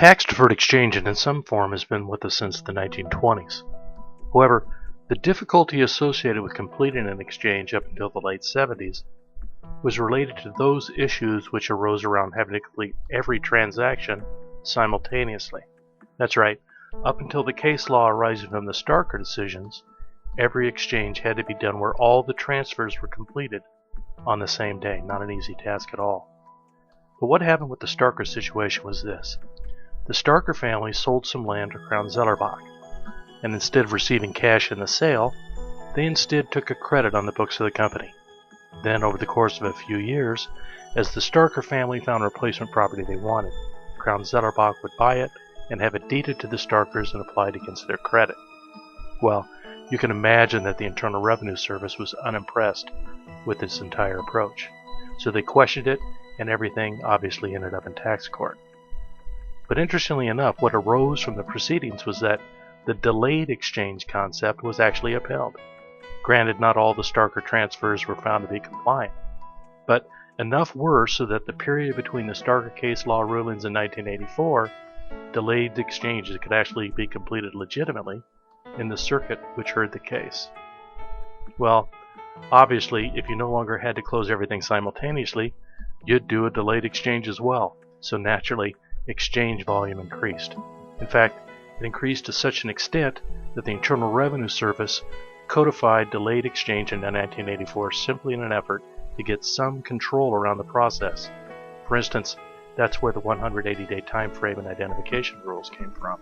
Tax-deferred exchanging in some form has been with us since the 1920s. However, the difficulty associated with completing an exchange up until the late 70s was related to those issues which arose around having to complete every transaction simultaneously. That's right, up until the case law arising from the Starker decisions, every exchange had to be done where all the transfers were completed on the same day. Not an easy task at all. But what happened with the Starker situation was this. The Starker family sold some land to Crown Zellerbach, and instead of receiving cash in the sale, they instead took a credit on the books of the company. Then, over the course of a few years, as the Starker family found replacement property they wanted, Crown Zellerbach would buy it and have it deeded to the Starkers and applied against their credit. Well, you can imagine that the Internal Revenue Service was unimpressed with this entire approach. So they questioned it, and everything obviously ended up in tax court. But interestingly enough, what arose from the proceedings was that the delayed exchange concept was actually upheld. Granted, not all the Starker transfers were found to be compliant, but enough were so that the period between the Starker case law rulings in 1984, delayed exchanges could actually be completed legitimately in the circuit which heard the case. Well, obviously, if you no longer had to close everything simultaneously, you'd do a delayed exchange as well, so naturally, exchange volume increased. In fact, it increased to such an extent that the Internal Revenue Service codified delayed exchange in 1984 simply in an effort to get some control around the process. For instance, that's where the 180-day time frame and identification rules came from.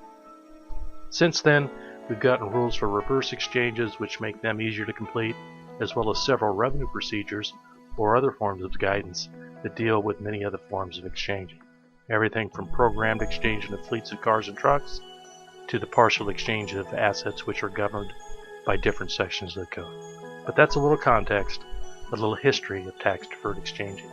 Since then, we've gotten rules for reverse exchanges which make them easier to complete, as well as several revenue procedures or other forms of guidance that deal with many other forms of exchanging. Everything from programmed exchanging of fleets of cars and trucks to the partial exchange of assets which are governed by different sections of the code. But that's a little context, a little history of tax-deferred exchanging.